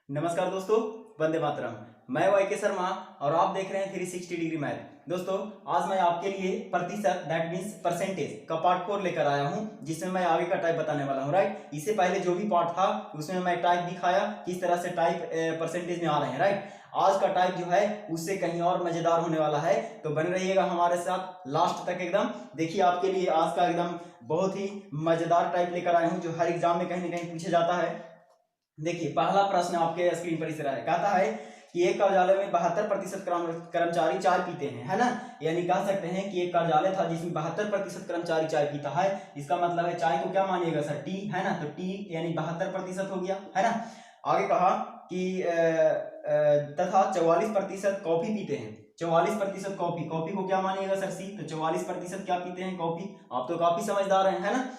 नमस्कार दोस्तों, वंदे मातरम। मैं वाईके शर्मा और आप देख रहे हैं 360 डिग्री मैथ। दोस्तों, आज मैं आपके लिए प्रतिशत दैट मीन्स परसेंटेज का पार्ट 4 लेकर आया हूं, जिसमें मैं आगे का टाइप बताने वाला हूं। राइट, इससे पहले जो भी पार्ट था उसमें मैं टाइप दिखाया किस तरह से टाइप परसेंटेज में आ रहे हैं। राइट, आज का टाइप जो है उससे कहीं और मजेदार होने वाला है, तो बने रहिएगा हमारे साथ लास्ट तक। एकदम देखिए, आपके लिए आज का एकदम बहुत ही मजेदार टाइप लेकर आया हूं, जो हर एग्जाम में कहीं ना कहीं पूछा जाता है। देखिए, पहला प्रश्न आपके स्क्रीन पर इस तरह है, कहता है कि एक कार्यालय में 72% कर्मचारी चाय पीते हैं, है ना। यानी कह सकते हैं कि एक कार्यालय था जिसमें 72% कर्मचारी चाय पीता है। इसका मतलब है चाय को क्या मानिएगा सर, टी, है ना। तो टी यानी 72% हो गया, है ना। आगे कहा कि तथा 44% कॉफी पीते हैं। 44% कॉफी, कॉफी को क्या मानिएगा सर, सी। तो 44% क्या पीते हैं, कॉफी। आप तो काफी समझदार हैं, है ना।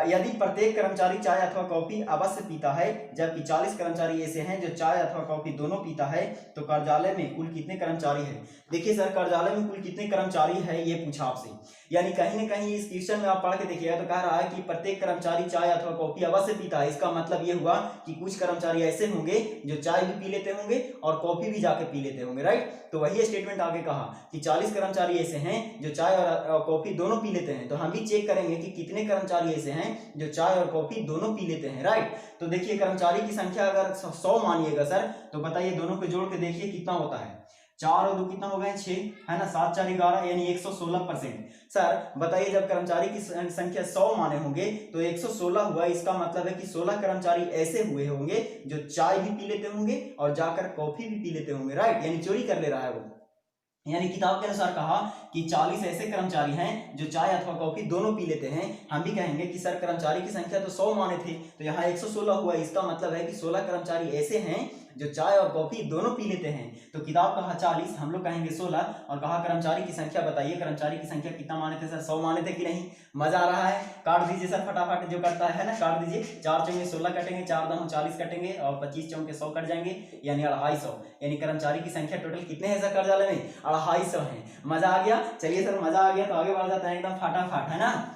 यदि प्रत्येक कर्मचारी चाय अथवा कॉफी अवश्य पीता है, जबकि 40 कर्मचारी ऐसे हैं जो चाय अथवा कॉफी दोनों पीता है, तो कार्यालय में कुल कितने कर्मचारी हैं। देखिए सर, कार्यालय में कुल कितने कर्मचारी है ये पूछा आपसे। यानी कहीं ना कहीं इस क्वेश्चन में आप पढ़ के देखिएगा तो कह रहा है कि प्रत्येक कर्मचारी चाय अथवा कॉफी अवश्य पीता है। इसका मतलब ये हुआ कि कुछ कर्मचारी ऐसे होंगे जो चाय भी पी लेते होंगे और कॉफी भी जाके पी लेते होंगे। राइट, तो वही स्टेटमेंट आगे कहा कि 40 कर्मचारी ऐसे हैं जो चाय और कॉफी दोनों पी लेते हैं। तो हम भी चेक करेंगे कि कितने कर्मचारी ऐसे हैं जो चाय और कॉफी दोनों पी लेते हैं। राइट, तो देखिए कर्मचारी की संख्या अगर 100 मानिएगा सर, तो बताइए दोनों को जोड़ के देखिए कितना होता है। 4 और 2 कितना हो गए, 6, है ना। 7 4 11 यानी 116%। सर बताइए, जब कर्मचारी की संख्या 100 माने होंगे तो 116 हुआ। इसका मतलब है कि 16 कर्मचारी ऐसे हुए होंगे जो चाय भी पी लेते होंगे और जाकर कॉफी भी पी लेते होंगे। राइट, यानी चोरी कर ले रहा है वो। यानी किताब के अनुसार कहा कि 40 ऐसे कर्मचारी हैं जो चाय अथवा कॉफी दोनों पी लेते हैं। हम भी कहेंगे कि सर कर्मचारी की संख्या तो 100 माने थे, तो यहाँ 116 हुआ। इसका मतलब है कि 16 कर्मचारी ऐसे हैं जो चाय और कॉफी दोनों पी लेते हैं। तो किताब कहा 40, हम लोग कहेंगे 16, और कहा कर्मचारी की संख्या बताइए, कर्मचारी की संख्या कितना माने थे सर, 100 माने थे कि नहीं। मजा आ रहा है, काट दीजिए सर फटाफट, जो करता है ना काट दीजिए। 4 चौके 16 कटेंगे, 4 दाम 40 कटेंगे और 25 चौके 100 कट जाएंगे, यानी 250। यानी कर्मचारी की संख्या टोटल कितने हैं सर कार्यालय में, 250 है। मजा आ गया। चलिए सर, मजा आ गया तो आगे बढ़ जाता है एकदम फटाफट, है ना।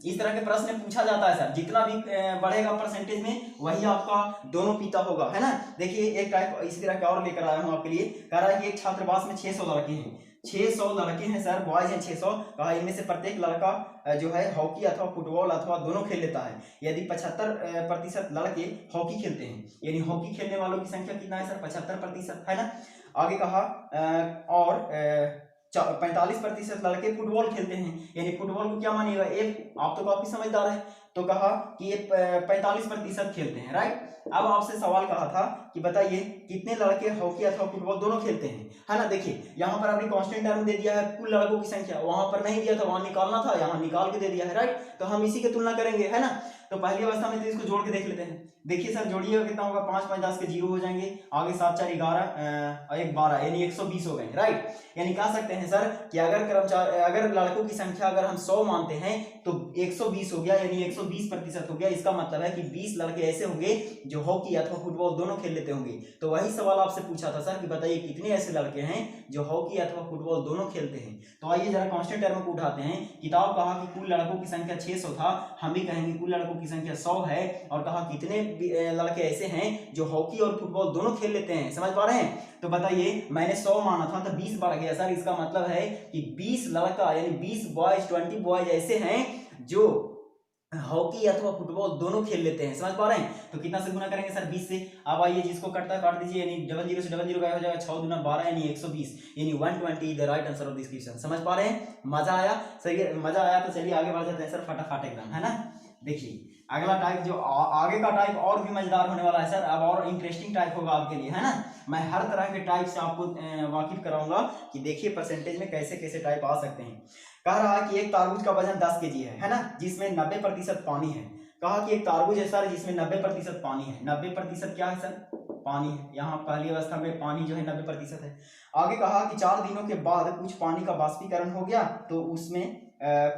इस तरह के प्रश्न पूछा जाता है सर, जितना भी बढ़ेगा परसेंटेज में वही आपका दोनों पीता होगा, है ना। देखिए एक टाइप इसी तरह का और लेकर आया हूं आपके लिए। कह रहा है कि एक छात्रावास में 600 लड़के हैं। 600 लड़के हैं सर, बॉयज हैं 600। कहा इनमें से प्रत्येक लड़का जो है हॉकी अथवा फुटबॉल अथवा दोनों खेल लेता है। यदि 75% लड़के हॉकी खेलते हैं, यानी हॉकी खेलने वालों की संख्या कितना है सर, 75%, है ना। आगे कहा और 45% लड़के फुटबॉल खेलते हैं, यानी फुटबॉल को क्या मानिएगा, एक। आप तो काफी समझदार है, तो कहा कि ये 45% खेलते हैं। राइट, अब आपसे सवाल कहा था कि बताइए कितने लड़के हॉकी अथवा फुटबॉल दोनों खेलते हैं, है ना। देखिए यहाँ पर आपने कांस्टेंट टर्म दे दिया है कुल लड़कों की संख्या, वहां पर नहीं दिया था, वहां निकालना था, यहाँ निकाल के दे दिया है। राइट, तो हम इसी की तुलना करेंगे, है ना। तो पहली अवस्था में तो इसको जोड़ के देख लेते हैं। देखिए सर, जोड़िएगा कितना होगा, 5 5 10 के 0 हो जाएंगे, आगे 7 4 11 और 1 12, यानी 120 हो गए। राइट, यानी कह सकते हैं सर कि अगर लड़कों की संख्या अगर हम 100 मानते हैं तो 120 हो गया, यानी 120% हो गया। इसका मतलब है कि 20 लड़के ऐसे होंगे जो हॉकी अथवा फुटबॉल दोनों खेल लेते होंगे। तो वही सवाल आपसे पूछा था सर कि बताइए कितने ऐसे लड़के हैं जो हॉकी अथवा फुटबॉल दोनों खेलते हैं। तो आइए जरा कांस्टेंट टर्म को उठाते हैं। किताब कहा कि कुल लड़कों की संख्या 600 था, हम भी कहेंगे कुल लड़कों की संख्या 100 है, और कहा कितने लड़के ऐसे हैं जो हॉकी और फुटबॉल दोनों खेल लेते हैं। समझ पा रहे हैं। तो बताइए मैंने 100 माना था तो 20 बढ़ गया सर। इसका मतलब है कि 20 लड़का यानी 20 बॉयज 20 बॉयज ऐसे हैं जो हॉकी अथवा फुटबॉल दोनों खेल लेते हैं। समझ पा रहे हैं। तो कितना से गुना करेंगे सर, 20 से। अब आइए जिसको कटता है काट दीजिए, यानी 00 से 00 गायब हो जाएगा, 6 दूना 12 यानी 120, यानी 120 the right answer of this question. समझ पा रहे हैं, मजा आया। सही, मजा आया तो चलिए आगे बढ़ जाते हैं सर फटाफट एकदम, है ना। देखिए अगला टाइप जो आगे का टाइप और भी मजेदार होने वाला है सर, अब और इंटरेस्टिंग टाइप होगा आपके लिए, है ना। मैं हर तरह के टाइप से आपको वाकिफ कराऊंगा कि देखिए परसेंटेज में कैसे कैसे टाइप आ सकते हैं। कह रहा है कि एक तारबूज का वजन 10 केजी है ना, जिसमें 90% पानी है। कहा कि एक तारबूज है सर जिसमें 90% पानी है। 90% क्या है सर, पानी है। यहाँ पहली अवस्था में पानी जो है 90% है। आगे कहा कि 4 दिनों के बाद कुछ पानी का वाष्पीकरण हो गया तो उसमें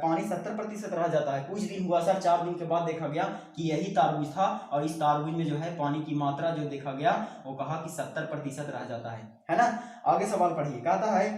पानी 70% रह जाता है। कुछ दिन हुआ सर, 4 दिन के बाद देखा गया कि यही तारबूज था और इस तारबूज में जो है पानी की मात्रा जो देखा गया वो कहा कि 70% रह जाता है ना। आगे सवाल पढ़िए, कहता है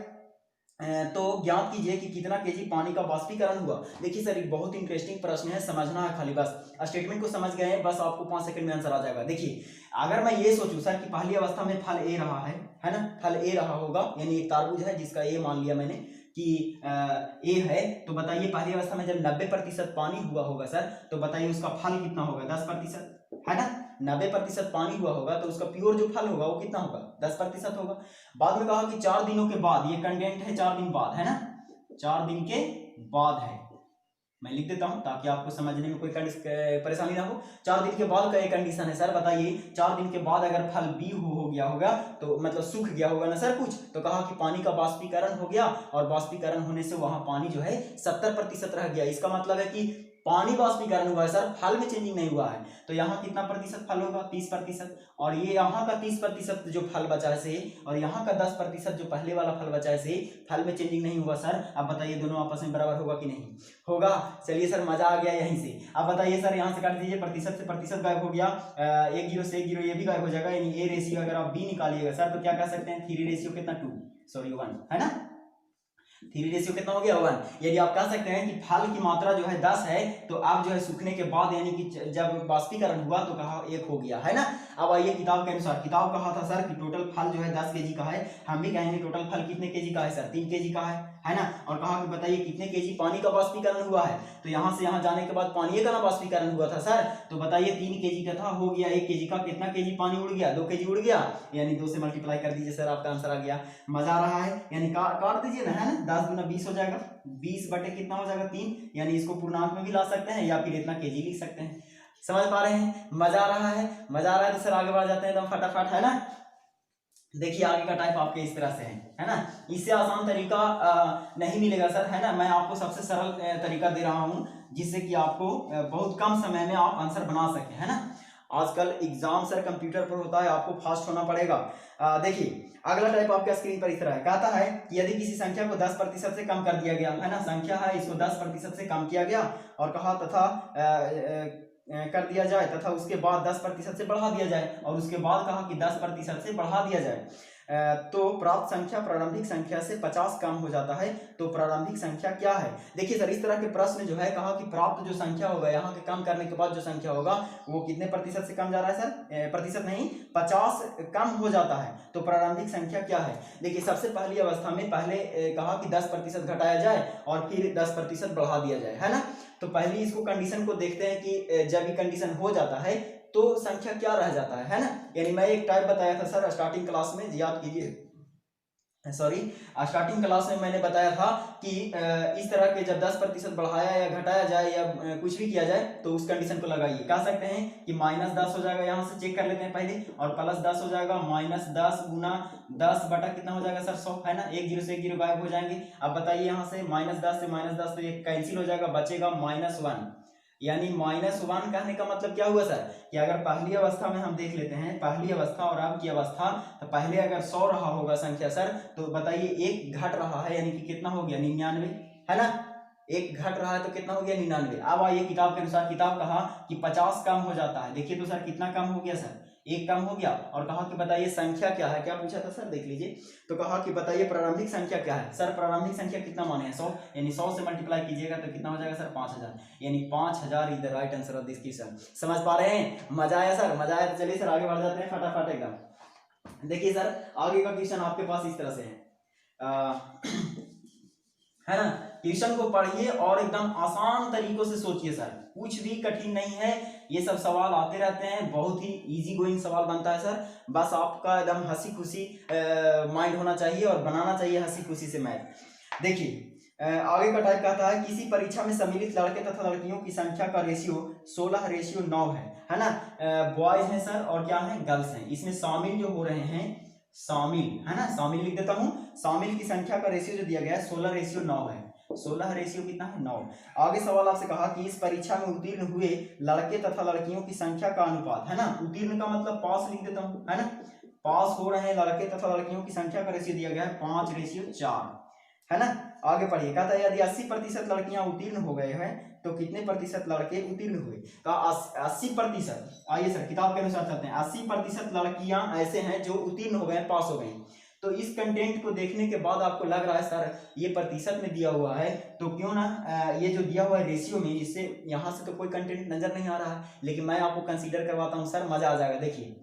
तो ज्ञात कीजिए कि कितना केजी पानी का बाष्पीकरण हुआ। देखिए सर, एक बहुत इंटरेस्टिंग प्रश्न है, समझना है खाली, बस स्टेटमेंट को समझ गए हैं, बस आपको 5 सेकंड में आंसर आ जाएगा। देखिए, अगर मैं ये सोचूं सर कि पहली अवस्था में फल ए रहा है ना, फल ए रहा होगा, यानी एक तारबूज है जिसका ए मान लिया मैंने कि ए है, तो बताइए पहली अवस्था में जब 90% पानी हुआ होगा सर, तो बताइए उसका फल कितना होगा, 10%, है ना। 90% पानी हुआ होगा तो उसका प्योर जो फल होगा वो कितना होगा, 10% होगा। बाद में कहा कि 4 दिनों के बाद, ये कंडेंट है 4 दिन बाद, है ना, 4 दिन के बाद है, मैं लिख देता हूं ताकि आपको समझने में कोई परेशानी ना हो। 4 दिन के बाद का एक कंडीशन है सर, बताइए 4 दिन के बाद अगर फल बी हो गया होगा तो मतलब सूख गया होगा ना सर कुछ, तो कहा कि पानी का बाष्पीकरण हो गया, और बाष्पीकरण होने से वहां पानी जो है 70% रह गया। इसका मतलब है कि पानी बाष्पीकरण हुआ है सर, फल में चेंजिंग नहीं हुआ है। तो यहाँ कितना प्रतिशत फल होगा, 30%, और ये यहाँ का 30% जो फल बचा है से, और यहाँ का 10% जो पहले वाला फल बचा है से, फल में चेंजिंग नहीं हुआ सर। अब बताइए दोनों आपस में बराबर होगा कि नहीं होगा। चलिए सर, मजा आ गया यहीं से। अब बताइए सर, यहाँ से काट दीजिए, प्रतिशत से प्रतिशत गायब हो गया, 1 0 से 1 0 ये भी गायब हो जाएगा, यानी ए रेशियो अगर आप बी निकालिएगा सर तो क्या कह सकते हैं, 3 रेशियो कितना 2, सॉरी 1, है ना, 3 रेशियो कितना हो गया 1। यदि आप कह सकते हैं कि फल की मात्रा जो है 10 है, तो अब जो है सूखने के बाद यानी कि जब बाष्पीकरण हुआ तो कहा 1 हो गया, है ना। अब आइए किताब के अनुसार, किताब कहा था सर कि टोटल फल जो है 10 केजी का है, हम भी कहेंगे टोटल फल कितने केजी का है सर, 3 केजी का है ना। और कहा कि बताइए कितने केजी पानी का बाष्पीकरण हुआ है, तो यहाँ से यहाँ जाने के बाद पानी का ना बाष्पीकरण हुआ था सर, तो बताइए 3 केजी का था, हो गया 1 केजी का, कितना केजी पानी उड़ गया, 2 केजी उड़ गया, यानी 2 से मल्टीप्लाई कर दीजिए सर, आपका आंसर आ गया। मजा आ रहा है, यानी काट दीजिए ना, है ना, 10 गुना 20 हो जाएगा, 20 बटे कितना हो जाएगा 3, यानी इसको पूर्णांक में भी ला सकते हैं या फिर इतना केजी लिख सकते हैं। समझ पा रहे हैं, मजा आ रहा है, मजा आ रहा है तो सर आगे बढ़ जाते हैं एकदम फटाफट, है ना। देखिए आगे का टाइप आपके इस तरह से है ना, इससे आसान तरीका नहीं मिलेगा सर, है ना। मैं आपको सबसे सरल तरीका दे रहा हूं जिससे कि आपको बहुत कम समय में आप आंसर बना सकें, है ना। आजकल एग्जाम सर कंप्यूटर पर होता है, आपको फास्ट होना पड़ेगा। देखिए अगला टाइप आपके स्क्रीन पर इस तरह है, कहता है कि यदि किसी संख्या को 10% से कम कर दिया गया, है ना, संख्या है इसको 10% से कम किया गया, और कहा तथा कर दिया जाए तथा उसके बाद 10% से बढ़ा दिया जाए, और उसके बाद कहा कि 10% से बढ़ा दिया जाए, तो प्राप्त संख्या प्रारंभिक संख्या से 50 कम हो जाता है, तो प्रारंभिक संख्या क्या है। देखिए सर, इस तरह के प्रश्न जो है, कहा कि प्राप्त जो संख्या होगा, यहाँ के कम करने के बाद जो संख्या होगा वो कितने प्रतिशत से कम जा रहा है सर, प्रतिशत नहीं 50 कम हो जाता है, तो प्रारंभिक संख्या क्या है। देखिए सबसे पहली अवस्था में पहले कहा कि 10% घटाया जाए और फिर 10% बढ़ा दिया जाए, है ना। तो पहली इसको कंडीशन को देखते हैं कि जब ये कंडीशन हो जाता है तो संख्या क्या रह जाता है ना। यानी मैं एक टाइप बताया था सर स्टार्टिंग क्लास में, याद कीजिए, सॉरी स्टार्टिंग क्लास में मैंने बताया था कि इस तरह के जब 10% बढ़ाया या घटाया जाए या कुछ भी किया जाए तो उस कंडीशन को लगाइए। कह सकते हैं कि -10 हो जाएगा, यहाँ से चेक कर लेते हैं पहले, और +10 हो जाएगा, -10 गुना 10 बटा कितना हो जाएगा सर 100, है ना, 1 0 से 1 0 गायब हो जाएंगे। अब बताइए यहाँ से -10 से -10 तो ये कैंसिल हो जाएगा, बचेगा -1, यानी -1 कहने का मतलब क्या हुआ सर कि अगर पहली अवस्था में हम देख लेते हैं, पहली अवस्था और अब की अवस्था, तो पहले अगर 100 रहा होगा संख्या सर, तो बताइए 1 घट रहा है, यानी कि कितना हो गया 99, है ना, 1 घट रहा है तो कितना हो गया 99। अब आइए किताब के अनुसार, किताब कहा कि 50 कम हो जाता है, देखिए तो सर कितना कम हो गया सर, 1 कम हो गया, और कहा कि बताइए संख्या क्या है, क्या पूछा था सर देख लीजिए, तो कहा कि बताइए प्रारंभिक संख्या क्या है सर, प्रारंभिक संख्या कितना माने हैं 100, यानी 100 से मल्टीप्लाई कीजिएगा तो कितना हो जाएगा सर 5000, यानी 5000 is the right answer of this question. समझ पा रहे हैं, मजा आया सर, मजा आया, तो चलिए सर आगे बढ़ जाते हैं फटाफट एकदम। देखिए सर आगे का क्वेश्चन आपके पास इस तरह से है ना, क्वेश्चन को पढ़िए और एकदम आसान तरीकों से सोचिए सर, कुछ भी कठिन नहीं है, ये सब सवाल आते रहते हैं, बहुत ही इजी गोइंग सवाल बनता है सर, बस आपका एकदम हंसी खुशी माइंड होना चाहिए और बनाना चाहिए हंसी खुशी से मैथ। देखिए आगे का टाइप कहता है किसी परीक्षा में सम्मिलित लड़के तथा लड़कियों की संख्या का रेशियो 16:9 है ना, बॉयज हैं सर और क्या है गर्ल्स हैं, इसमें शामिल जो हो रहे हैं, शामिल है ना, शामिल लिख देता हूं, शामिल की संख्या का रेशियो जो दिया गया है 16:9 है, 16 रेशियो कितना है 9। आगे सवाल आपसे कहा कि इस परीक्षा में उत्तीर्ण हुए लड़के तथा लड़कियों की संख्या का अनुपात, है ना, उत्तीर्ण का मतलब पास लिख देता हूं, है ना, पास हो रहे हैं लड़के तथा लड़कियों की संख्या का रेशियो दिया गया है 5:4, है ना। आगे पढ़िए, कहता है यदि 80% लड़कियां उत्तीर्ण हो गए हैं तो कितने प्रतिशत लड़के उत्तीर्ण हुए, का 80%। आइए सर किताब के अनुसार चलते हैं, 80% लड़कियां ऐसे हैं जो उत्तीर्ण हो गए, पास हो गए, तो इस कंटेंट को देखने के बाद आपको लग रहा है सर ये प्रतिशत में दिया हुआ है, तो क्यों ना ये जो दिया हुआ है रेशियो में, इससे यहाँ से तो कोई कंटेंट नजर नहीं आ रहा है, लेकिन मैं आपको कंसीडर करवाता हूँ सर, मजा आ जाएगा। देखिए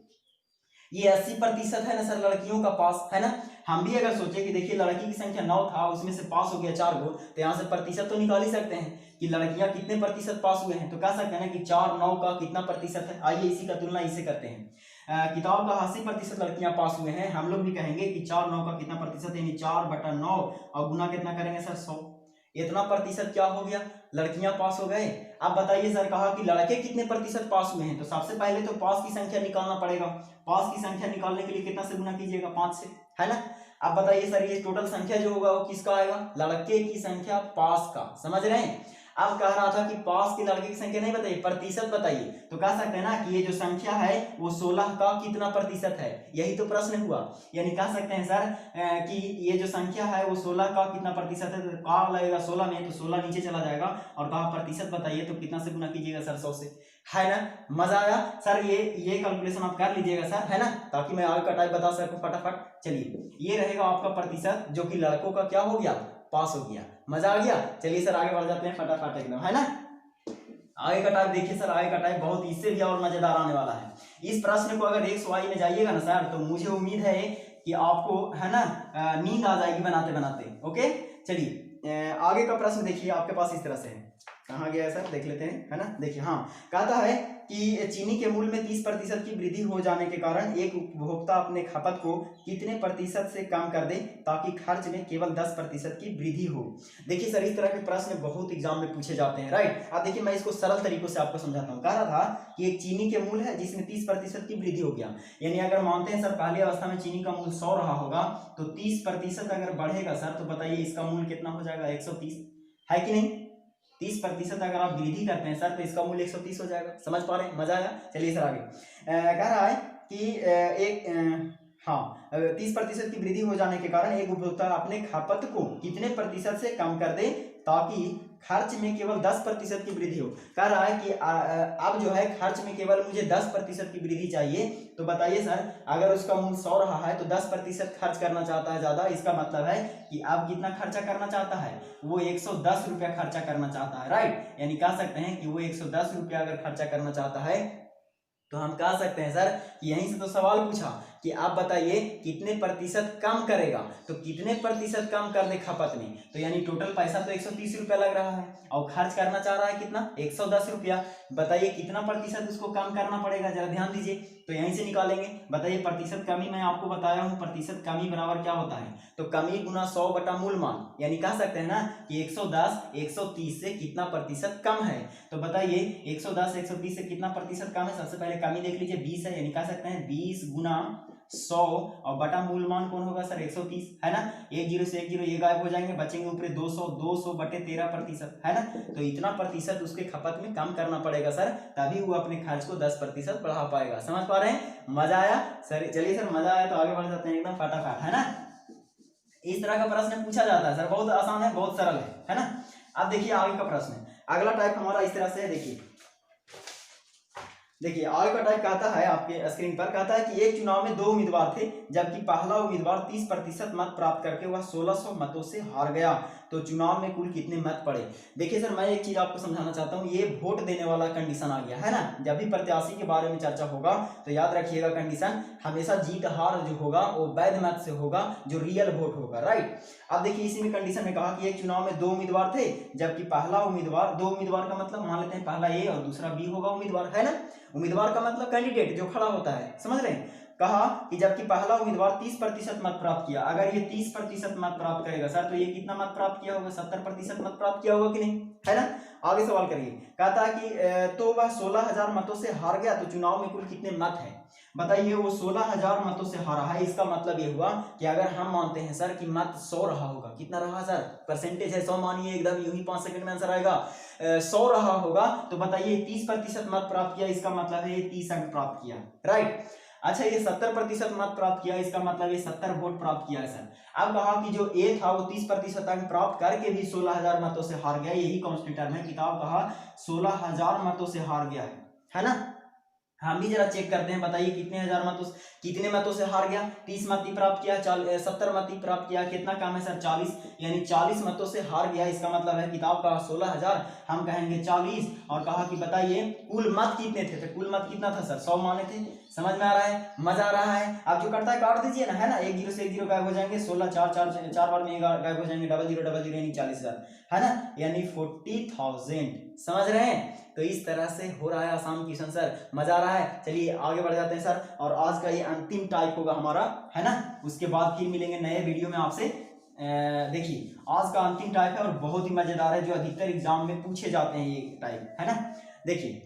ये 80% है ना सर लड़कियों का पास, है ना। हम भी अगर सोचे कि देखिए लड़की की संख्या 9 था, उसमें से पास हो गया 4 गो, तो यहाँ से प्रतिशत तो निकाल ही सकते हैं कि लड़कियां कितने प्रतिशत पास हुए हैं। तो कह सकते हैं ना कि 4 9 का कितना प्रतिशत है। आइए इसी का तुलना इससे करते हैं। किताब का 80% लड़कियां पास हुए हैं, हम लोग भी कहेंगे कि 4 9 का कितना प्रतिशत, यानी 4/9 और गुना कितना करेंगे सर 100, इतना प्रतिशत क्या हो गया, लड़कियां पास हो गए। अब बताइए सर, कहा कि लड़के कितने प्रतिशत पास हुए हैं, तो सबसे पहले तो पास की संख्या निकालना पड़ेगा। पास की संख्या निकालने के लिए कितना से गुना कीजिएगा, 5 से, है ना। अब बताइए सर ये टोटल संख्या जो होगा वो किसका आएगा, लड़के की संख्या पास का, समझ रहे हैं। अब कह रहा था कि पास के लड़के की संख्या नहीं बताइए, प्रतिशत बताइए, तो कह सकते हैं ना कि ये जो संख्या है वो 16 का कितना प्रतिशत है, यही तो प्रश्न हुआ। यानी कह सकते हैं सर कि ये जो संख्या है वो 16 का कितना प्रतिशत है, तो का लगेगा 16 में, तो 16 नीचे चला जाएगा, और कहा प्रतिशत बताइए, तो कितना से गुना कीजिएगा सर, 100 से, है ना। मजा आया सर, ये कैलकुलेशन आप कर लीजिएगा सर, है ना, ताकि मैं आगे का टाइप बता सकूं फटाफट। चलिए ये रहेगा आपका प्रतिशत, जो कि लड़कों का क्या हो गया, पास हो गया। मजा आ गया। चलिए सर आगे बढ़ जाते हैं फटाफट एकदम, है ना। आगे का टाइप देखिए सर, आगे का टाइप बहुत इससे भी और मजेदार आने वाला है। इस प्रश्न को अगर XY में जाइएगा ना सर, तो मुझे उम्मीद है कि आपको, है ना, नींद आ जाएगी बनाते बनाते। ओके चलिए आगे का प्रश्न देखिए आपके पास इस तरह से है, कहाँ गया है सर, देख लेते हैं, है ना। देखिए हाँ, कहता है कि चीनी के मूल्य में 30% की वृद्धि हो जाने के कारण एक उपभोक्ता अपने खपत को कितने प्रतिशत से कम कर दे ताकि खर्च में केवल 10% की वृद्धि हो। देखिए सर इस तरह के प्रश्न बहुत एग्जाम में पूछे जाते हैं, राइट। अब देखिए मैं इसको सरल तरीकों से आपको समझाता हूँ। कह रहा था कि एक चीनी के मूल्य है जिसमें 30% की वृद्धि हो गया, यानी अगर मानते हैं सर पहली अवस्था में चीनी का मूल्य 100 रहा होगा, तो 30% अगर बढ़ेगा सर, तो बताइए इसका मूल्य कितना हो जाएगा, 130, है कि नहीं। 30% अगर आप वृद्धि करते हैं सर, तो इसका मूल्य 130 हो जाएगा। समझ पा रहे हैं, मजा आया। चलिए सर आगे कह रहा है कि हाँ 30% की वृद्धि हो जाने के कारण एक उपभोक्ता अपने खपत को कितने प्रतिशत से कम कर दे ताकि खर्च में केवल 10% की वृद्धि हो। कह रहा है कि अब जो है खर्च में केवल मुझे 10% की वृद्धि चाहिए, तो बताइए सर अगर उसका मूल्य 100 रहा है तो 10% खर्च करना चाहता है ज्यादा, इसका मतलब है कि अब कितना खर्चा करना चाहता है, वो 110 रुपया खर्चा करना चाहता है, राइट। यानी कह सकते हैं कि वो 110 रुपया अगर खर्चा करना चाहता है, तो हम कह सकते हैं सर कि यहीं से तो सवाल पूछा कि आप बताइए कितने प्रतिशत कम करेगा, तो कितने प्रतिशत कम कर दे खपत में, तो यानी टोटल पैसा तो 130 रुपया लग रहा है और खर्च करना चाह रहा है कितना, 110 रुपया। बताइए कितना प्रतिशत उसको कम करना पड़ेगा, जरा ध्यान दीजिए, तो यहीं से निकालेंगे। बताइए प्रतिशत कमी मैं आपको बताया हूं, प्रतिशत कमी बराबर क्या होता है, तो कमी गुना 100 बटा मूल मान, यानी कह सकते हैं ना कि 110 130 से कितना प्रतिशत कम है। तो बताइए 110 130 से कितना प्रतिशत कम है, सबसे पहले कमी देख लीजिए 20 है, यानी कह सकते हैं 20 गुना 100 और बटा मूल मान कौन होगा सर, 130, है ना। 1 0 से 1 0 ये गायब हो जाएंगे, बचेंगे ऊपर 200 बटे 13%, है ना। तो इतना प्रतिशत उसके खपत में कम करना पड़ेगा सर, तभी वो अपने खर्च को 10% बढ़ा पाएगा। समझ पा रहे हैं, मजा आया सर। चलिए सर मजा आया तो आगे बढ़ जाते हैं एकदम फटाफट, है ना। इस तरह का प्रश्न पूछा जाता है सर, बहुत आसान है, बहुत सरल है ना। अब देखिए आगे का प्रश्न, अगला टाइप हमारा इस तरह से है। देखिए आगे का टाइप कहता है आपके स्क्रीन पर, कहता है कि एक चुनाव में 2 उम्मीदवार थे, जबकि पहला उम्मीदवार 30% मत प्राप्त करके वह 1600 मतों से हार गया, तो चुनाव में कुल कितने मत पड़े। देखिए सर मैं एक चीज आपको समझाना चाहता हूँ, ये वोट देने वाला कंडीशन आ गया है ना। जब भी प्रत्याशी के बारे में चर्चा होगा तो याद रखिएगा कंडीशन हमेशा जीत हार जो होगा वो वैध मत से होगा, जो रियल वोट होगा, राइट। अब देखिए इसी में कंडीशन में कहा कि एक चुनाव में 2 उम्मीदवार थे, जबकि पहला उम्मीदवार, 2 उम्मीदवार का मतलब मान लेते हैं पहला ए और दूसरा बी होगा उम्मीदवार, है ना। उम्मीदवार का मतलब कैंडिडेट जो खड़ा होता है, समझ रहे हैं। कहा कि जबकि पहला उम्मीदवार 30% मत प्राप्त किया, अगर ये 30% मत प्राप्त करेगा सर, तो ये कितना मत प्राप्त किया होगा, 70% मत प्राप्त किया होगा कि नहीं, है ना। आगे सवाल करिए, कहता है कि तो वह 16,000 मतों से हार गया, तो चुनाव में कुल कितने मत है। बताइए वो 16,000 मतों से हारा है, इसका मतलब ये हुआ कि अगर हम मानते हैं सर कि मत 100 रहा होगा, कितना रहा सर, परसेंटेज है 100 मानिए, एकदम यूं ही 5 सेकंड में आंसर आएगा, 100 रहा होगा, तो बताइए 30% मत प्राप्त किया, इसका मतलब है ये 30 अंक प्राप्त किया, राइट। अच्छा ये 70% मत प्राप्त किया, इसका मतलब ये 70 वोट प्राप्त किया है सर। अब कहा कि जो ए था वो 30% अंक प्राप्त करके भी 16,000 मतों से हार गया, यही कॉन्स्टेंट टर्म है, किताब कहा 16,000 मतों से हार गया है ना। हम भी जरा चेक करते हैं, बताइए कितने मतों से हार गया। 30 मत ही प्राप्त किया, 70 मत ही प्राप्त किया, कितना कम है सर 40, यानी 40 मतों से हार गया। इसका मतलब है किताब का 16,000, हम कहेंगे 40, और कहा कि बताइए कुल मत कितने थे, तो कुल मत कितना था सर 100 माने थे। समझ में आ रहा है, मजा आ रहा है। आप जो करता है काट दीजिए ना, है ना, 1 0 से 1 0 गायब हो जाएंगे, 16 4 बार में गायब हो जाएंगे, 0000 यानी 40,000, है ना, यानी 40,000। समझ रहे हैं, तो इस तरह से हो रहा है आसान क्वेश्चन सर, मजा आ रहा है। चलिए आगे बढ़ जाते हैं सर, और आज का ये अंतिम टाइप होगा हमारा, है ना, उसके बाद फिर मिलेंगे नए वीडियो में आपसे। देखिए आज का अंतिम टाइप है और बहुत ही मजेदार है, जो अधिकतर एग्जाम में पूछे जाते हैं ये टाइप, है ना। देखिए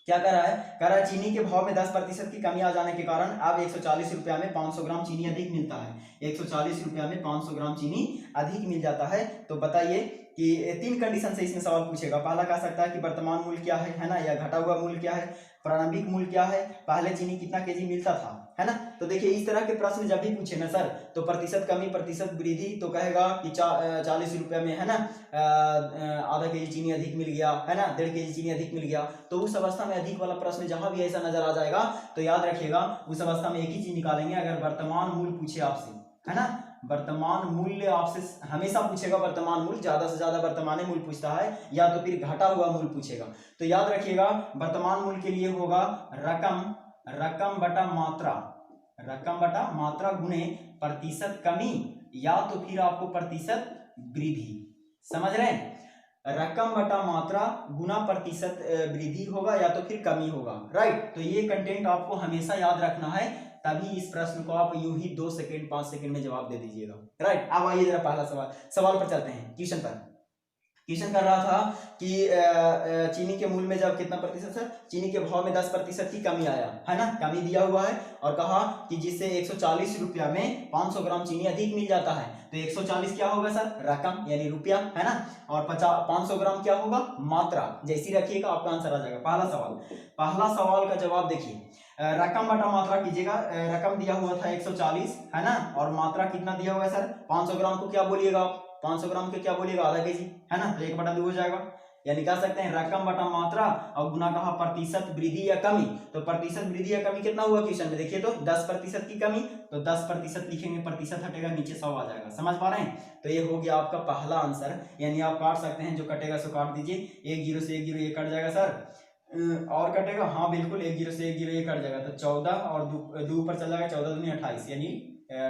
क्या कर रहा है, कह रहा है चीनी के भाव में 10% की कमी आ जाने के कारण अब 140 रुपया में 500 ग्राम चीनी अधिक मिलता है। 140 रुपया में 500 ग्राम चीनी अधिक मिल जाता है। तो बताइए कि 3 कंडीशन से इसमें सवाल पूछेगा। पहला कह सकता है कि वर्तमान मूल्य क्या है ना, या घटा हुआ मूल्य क्या है, प्रारंभिक मूल्य क्या है, पहले चीनी कितना केजी मिलता था, है ना। तो देखिए इस तरह के प्रश्न जब भी पूछे ना सर, तो प्रतिशत कमी प्रतिशत वृद्धि, तो कहेगा कि 40 रुपया में, है ना, आधा केजी चीनी अधिक मिल गया, है ना, 1.5 केजी चीनी अधिक मिल गया। तो उस अवस्था में अधिक वाला प्रश्न जहां भी ऐसा नजर आ जाएगा, तो याद रखिएगा उस अवस्था में एक ही चीज निकालेंगे। अगर वर्तमान मूल्य पूछे आपसे, है ना, वर्तमान मूल्य आपसे हमेशा पूछेगा, वर्तमान मूल्य, ज्यादा से ज्यादा वर्तमान मूल्य पूछता है, या तो फिर घटा हुआ मूल्य पूछेगा। तो याद रखिएगा वर्तमान मूल्य के लिए होगा रकम बटा मात्रा, रकम बटा मात्रा गुणे प्रतिशत कमी, या तो फिर आपको प्रतिशत वृद्धि। समझ रहे हैं, रकम बटा मात्रा गुना प्रतिशत वृद्धि होगा, या तो फिर कमी होगा, राइट। तो ये कंटेंट आपको हमेशा याद रखना है, तभी इस प्रश्न को आप यूं ही 2 सेकंड 5 सेकंड में जवाब दे दीजिएगा, राइट। अब आइए जरा पहला सवाल पर चलते हैं। क्वेश्चन पर क्वेश्चन कर रहा था कि चीनी के मूल्य में जब कितना प्रतिशत है, चीनी के भाव में 10% की कमी आया, है ना, कमी दिया हुआ है, और कहा कि जिससे 140 रुपया में 500 ग्राम चीनी अधिक मिल जाता है। तो 140 क्या होगा सर, रकम यानी रुपया, है ना, और 500 ग्राम क्या होगा, मात्रा। जैसी रखिएगा आपका आंसर आ जाएगा। पहला सवाल का जवाब देखिए, रकम बटा मात्रा कीजिएगा। रकम दिया हुआ था 140, है ना, और मात्रा कितना दिया हुआ है सर 500 ग्राम को क्या बोलिएगा आप, 500 ग्राम के क्या बोलिएगा, आधा केजी, है ना, तो 1/2 हो जाएगा। यानी कह सकते हैं रकम बटा मात्रा और गुना कहा प्रतिशत वृद्धि या कमी। तो प्रतिशत वृद्धि या कमी कितना हुआ क्वेश्चन में, देखिए तो 10% की कमी, तो 10% लिखेंगे, प्रतिशत हटेगा, नीचे 100 आ जाएगा। समझ पा रहे हैं, तो ये हो गया आपका पहला आंसर। यानी आप काट सकते हैं, जो कटेगा सो काट दीजिए, 1 0 से 1 0 ये कट जाएगा सर, और कटेगा, हाँ बिल्कुल 1 0 से 1 0 ये कट जाएगा, तो 14 और 2 ऊपर चल जाएगा, 14 दूनी 28, यानी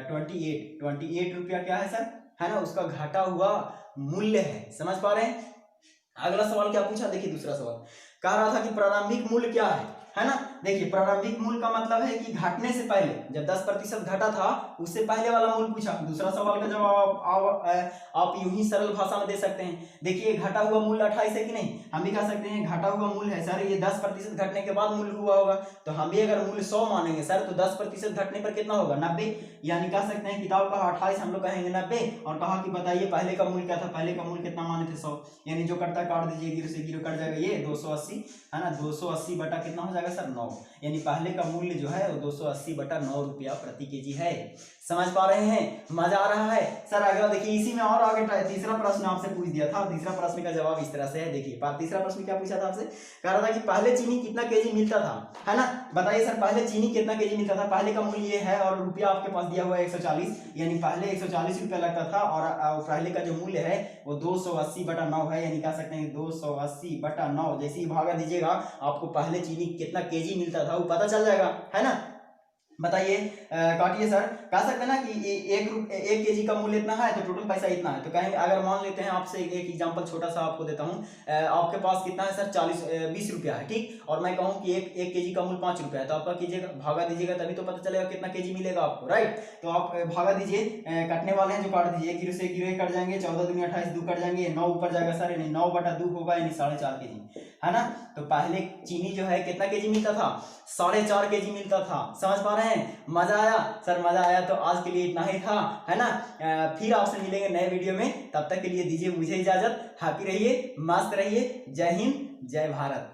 28 रुपया क्या है सर, है ना, उसका घटा हुआ मूल्य है। समझ पा रहे हैं। अगला सवाल क्या पूछा, देखिए दूसरा सवाल कह रहा था कि प्रारंभिक मूल्य क्या है ना। देखिए प्रारंभिक मूल्य का मतलब है कि घटने से पहले, जब 10% घटा था उससे पहले वाला मूल्य पूछा। दूसरा सवाल का जवाब आप यूं ही सरल भाषा में दे सकते हैं। देखिए घटा हुआ मूल्य 28 है कि नहीं, हम भी कह सकते हैं घटा हुआ मूल्य है सर, ये 10% घटने के बाद मूल्य हुआ होगा, तो हम भी अगर मूल्य 100 मानेंगे सर, तो 10% घटने पर कितना होगा, 90। यानी कह सकते हैं किताब का 28, हम लोग कहेंगे 90, और कहा कि बताइए पहले का मूल्य क्या था, पहले का मूल्य कितना माने थे 100, यानी जो कटता काट दीजिए, 0 से 0 कट जाएगा, ये 280, है ना, 280 बटा कितना हो जाएगा सर 9, यानी पहले का मूल्य जो है वो 280 बटा 9 रुपया प्रति केजी है। समझ पा रहे हैं, मजा आ रहा है सर। अगला देखिए, इसी में और आगे तीसरा प्रश्न आपसे पूछ दिया था, तीसरा प्रश्न का जवाब इस तरह से है। देखिए तीसरा प्रश्न क्या पूछा था आपसे, कह रहा था कि पहले चीनी कितना केजी मिलता था, है ना, बताइए सर पहले चीनी कितना केजी मिलता था। पहले का मूल्य ये है और रुपया आपके पास दिया हुआ है 140, यानी पहले 140 रुपया लगता था, और पहले का जो मूल्य है वो 280 बटा 9 है, यानी कह सकते हैं 280 बटा 9। जैसे ही भागा दीजिएगा आपको पहले चीनी कितना केजी मिलता था वो पता चल जाएगा, है ना। बताइए, काटिए सर। कह सकते हैं ना कि एक केजी का मूल्य इतना है, तो टोटल पैसा इतना है। तो कहेंगे, अगर मान लेते हैं आपसे एक एग्जांपल छोटा सा आपको देता हूँ, आपके पास कितना है सर 20 रुपया है, ठीक, और मैं कहूँ कि एक केजी का मूल्य 5 रुपया है, तो आपका कीजिएगा, भागा दीजिएगा, तभी तो पता चलेगा कितना केजी मिलेगा आपको, राइट। तो आप भागा दीजिए, कटने वाले हैं जो काट दीजिए, 1 0 से 1 0 कट जाएंगे, 14 दूनी 28, 2 कट जाएंगे, 9 ऊपर जाएगा सर, यानी 9 बटा 2 होगा, यानी 4.5 केजी, है ना। तो पहले चीनी जो है कितना केजी मिलता था, 4.5 केजी मिलता था। समझ पा रहे हैं, मजा आया सर, मजा आया। तो आज के लिए इतना ही था, है ना। फिर आपसे मिलेंगे नए वीडियो में, तब तक के लिए दीजिए मुझे इजाजत। हैप्पी रहिए, मस्त रहिए, जय हिंद, जय भारत।